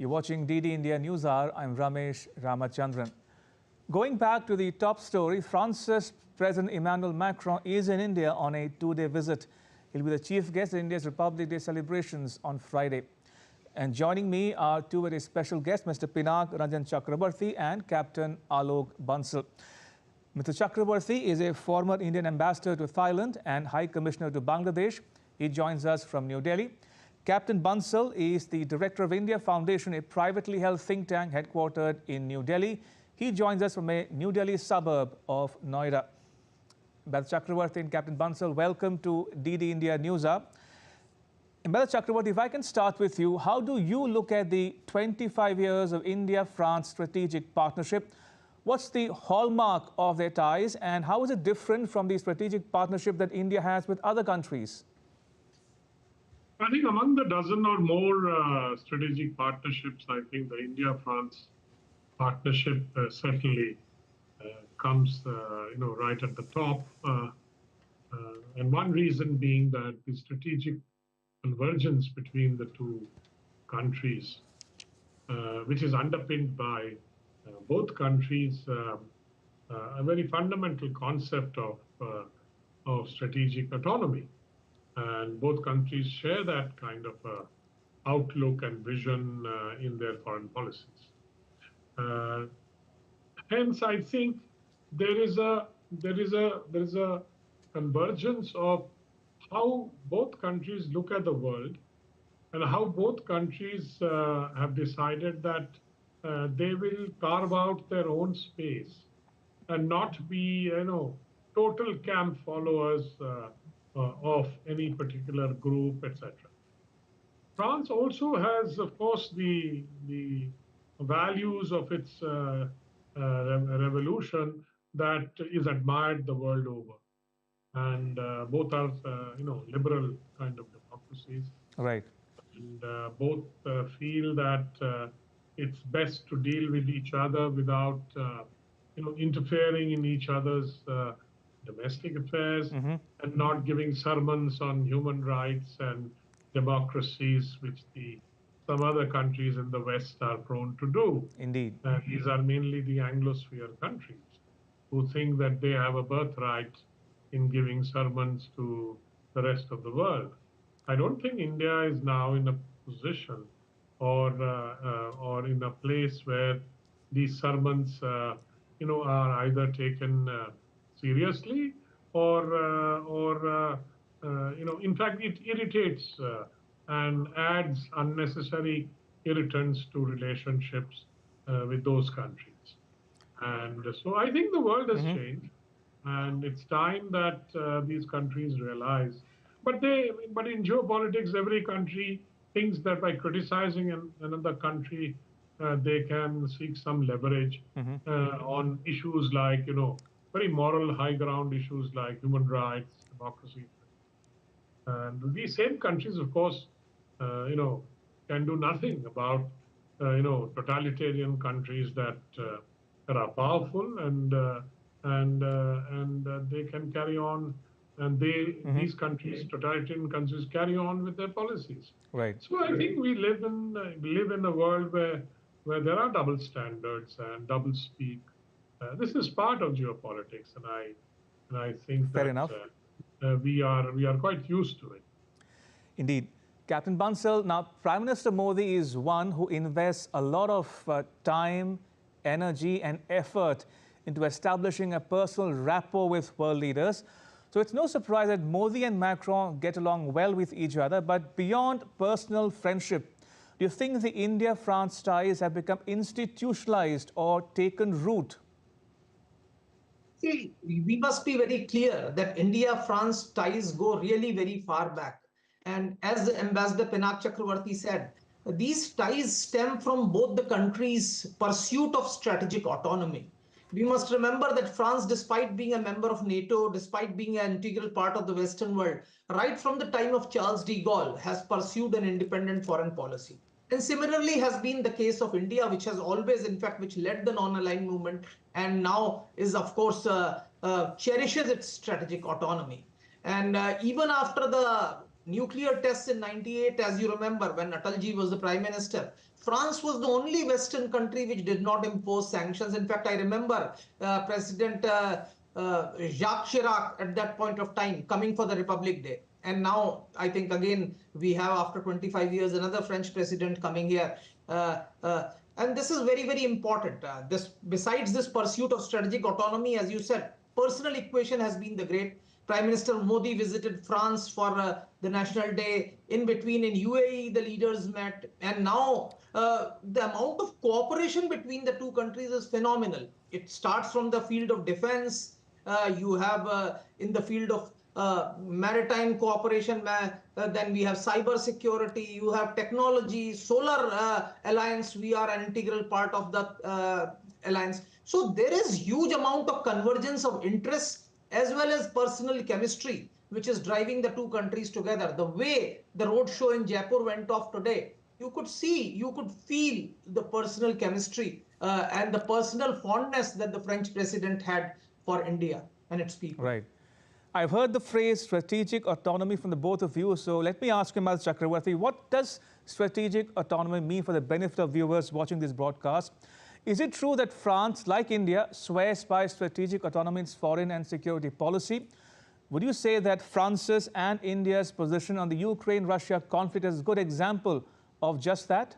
You're watching DD India News Hour. I'm Ramesh Ramachandran. Going back to the top story, France's President Emmanuel Macron is in India on a two-day visit. He'll be the chief guest at India's Republic Day celebrations on Friday. And joining me are two very special guests, Mr. Pinak, Ranjan Chakravarty and Captain Alok Bansal. Mr. Chakravarty is a former Indian ambassador to Thailand and High Commissioner to Bangladesh. He joins us from New Delhi. Captain Bansal is the director of India Foundation, a privately held think tank headquartered in New Delhi. He joins us from a New Delhi suburb of Noida. Mr. Chakravarty and Captain Bansal, welcome to DD India News Hour. Mr. Chakravarty, if I can start with you, how do you look at the 25 years of India-France strategic partnership? What's the hallmark of their ties, and how is it different from the strategic partnership that India has with other countries? I think among the dozen or more strategic partnerships, I think the India-France partnership certainly comes, right at the top. And one reason being that the strategic convergence between the two countries, which is underpinned by both countries, a very fundamental concept of strategic autonomy. And both countries share that kind of outlook and vision in their foreign policies. Hence, I think there is a convergence of how both countries look at the world and how both countries have decided that they will carve out their own space and not be, total camp followers of any particular group, etc. France also has, of course, the values of its revolution that is admired the world over. And both are, liberal kind of democracies. Right. And both feel that it's best to deal with each other without, interfering in each other's domestic affairs and not giving sermons on human rights and democracies, which some other countries in the West are prone to do. Indeed. These are mainly the Anglosphere countries who think that they have a birthright in giving sermons to the rest of the world. I don't think India is now in a position or in a place where these sermons, are either taken seriously or in fact, it irritates and adds unnecessary irritants to relationships with those countries. And so I think the world has changed, and it's time that these countries realize. But in geopolitics, every country thinks that by criticizing another country, they can seek some leverage on issues like, very moral high ground issues like human rights, democracy. And these same countries, of course, can do nothing about, totalitarian countries that are powerful and they can carry on, and these countries, totalitarian countries, carry on with their policies. Right. So I think we live in a world where there are double standards and double speak. This is part of geopolitics, and I think Fair that enough. we are quite used to it. Indeed. Captain Bansal, now Prime Minister Modi is one who invests a lot of time, energy and effort into establishing a personal rapport with world leaders. So it's no surprise that Modi and Macron get along well with each other. But beyond personal friendship, do you think the India-France ties have become institutionalized or taken root? See, we must be very clear that India-France ties go really very far back. And as Ambassador Pinak Chakravarty said, these ties stem from both the countries' pursuit of strategic autonomy. We must remember that France, despite being a member of NATO, despite being an integral part of the Western world, right from the time of Charles de Gaulle, has pursued an independent foreign policy. And similarly has been the case of India, which has always, in fact, which led the non-aligned movement and now is, of course, cherishes its strategic autonomy. And even after the nuclear tests in 98, as you remember, when Atalji was the prime minister, France was the only Western country which did not impose sanctions. In fact, I remember President Jacques Chirac at that point of time coming for the Republic Day. And now I think again we have, after 25 years, another French president coming here. And this is very, very important. Besides this pursuit of strategic autonomy, as you said, personal equation has been the great. Prime Minister Modi visited France for the National Day. In between, in UAE, the leaders met. And now the amount of cooperation between the two countries is phenomenal. It starts from the field of defense. You have in the field of maritime cooperation, then we have cyber security, you have technology, solar alliance, we are an integral part of the alliance. So there is huge amount of convergence of interests as well as personal chemistry, which is driving the two countries together. The way the roadshow in Jaipur went off today, you could see, you could feel the personal chemistry and the personal fondness that the French president had for India and its people. Right. I've heard the phrase strategic autonomy from the both of you. So let me ask you, Ms. Chakravarty, what does strategic autonomy mean for the benefit of viewers watching this broadcast? Is it true that France, like India, swears by strategic autonomy in its foreign and security policy? Would you say that France's and India's position on the Ukraine-Russia conflict is a good example of just that?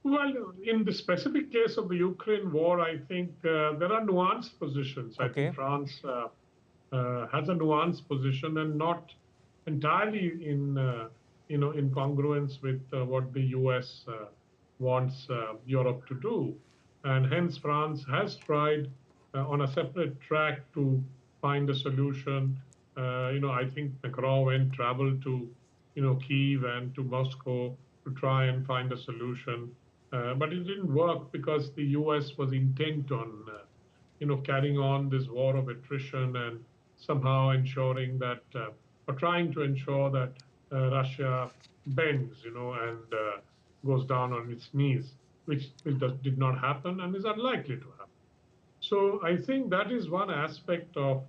Well, in the specific case of the Ukraine war, I think there are nuanced positions. I think France has a nuanced position and not entirely in in congruence with what the US wants Europe to do, and hence France has tried on a separate track to find a solution. I think Macron traveled to Kyiv and to Moscow to try and find a solution. But it didn't work because the US was intent on, carrying on this war of attrition and somehow ensuring that, or trying to ensure that Russia bends, and goes down on its knees, which did not happen and is unlikely to happen. So I think that is one aspect of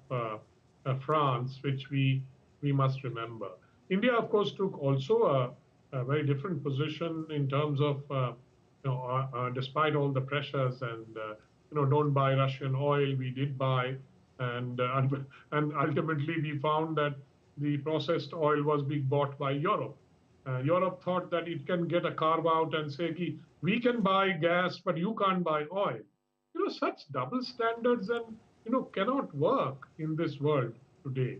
France which we must remember. India, of course, took also a very different position in terms of despite all the pressures and don't buy Russian oil, we did buy, and ultimately we found that the processed oil was being bought by Europe. Europe thought that it can get a carve out and say, we can buy gas, but you can't buy oil. Such double standards and cannot work in this world today.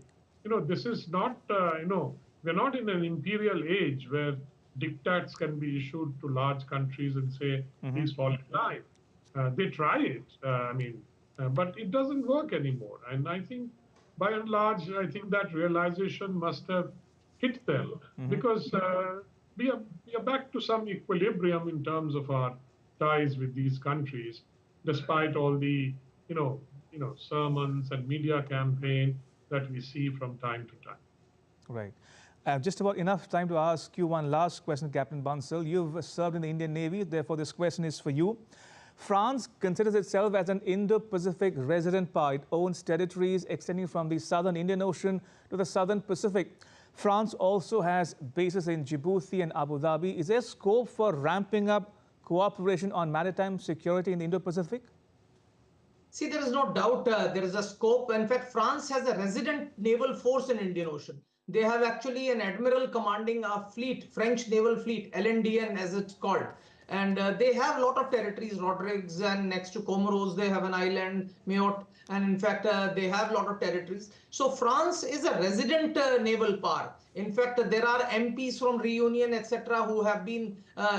This is not we're not in an imperial age where diktats can be issued to large countries and say, please fall in line. They try it, but it doesn't work anymore. And I think, by and large, I think that realization must have hit them because we are back to some equilibrium in terms of our ties with these countries, despite all the sermons and media campaign that we see from time to time. Right. Just about enough time to ask you one last question, Captain Bansal. You've served in the Indian Navy, therefore this question is for you. France considers itself as an Indo Pacific resident power. It owns territories extending from the southern Indian Ocean to the southern Pacific. France also has bases in Djibouti and Abu Dhabi. Is there scope for ramping up cooperation on maritime security in the Indo Pacific? See, there is no doubt there is a scope. In fact, France has a resident naval force in Indian Ocean. They have actually an admiral commanding a fleet, French naval fleet, LNDN as it's called. And they have a lot of territories, Rodrigues, and next to Comoros, they have an island, Mayotte. And in fact, they have a lot of territories. So France is a resident naval power. In fact, there are MPs from Reunion, etc., who have been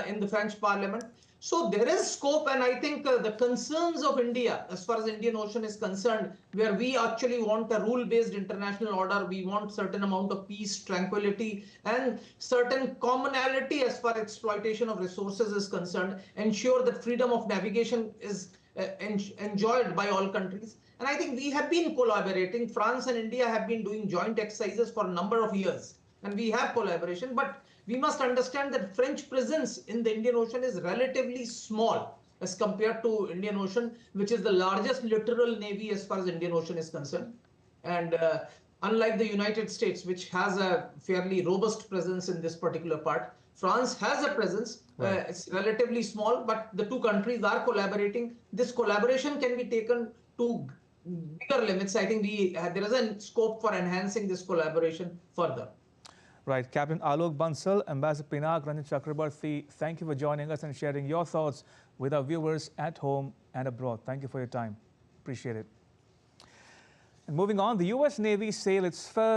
in the French parliament. So there is scope, and I think the concerns of India, as far as Indian Ocean is concerned, where we actually want a rule-based international order, we want certain amount of peace, tranquility, and certain commonality as far as exploitation of resources is concerned, ensure that freedom of navigation is enjoyed by all countries. And I think we have been collaborating. France and India have been doing joint exercises for a number of years, and we have collaboration, but we must understand that French presence in the Indian Ocean is relatively small as compared to Indian Ocean, which is the largest littoral navy as far as Indian Ocean is concerned. And unlike the United States, which has a fairly robust presence in this particular part, France has a presence. Right. It's relatively small, but the two countries are collaborating. This collaboration can be taken to bigger limits. I think there is a scope for enhancing this collaboration further. Right. Captain Alok Bansal, Ambassador Pinak, Ranjan Chakravarty, thank you for joining us and sharing your thoughts with our viewers at home and abroad. Thank you for your time. Appreciate it. And moving on, the U.S. Navy sailed its first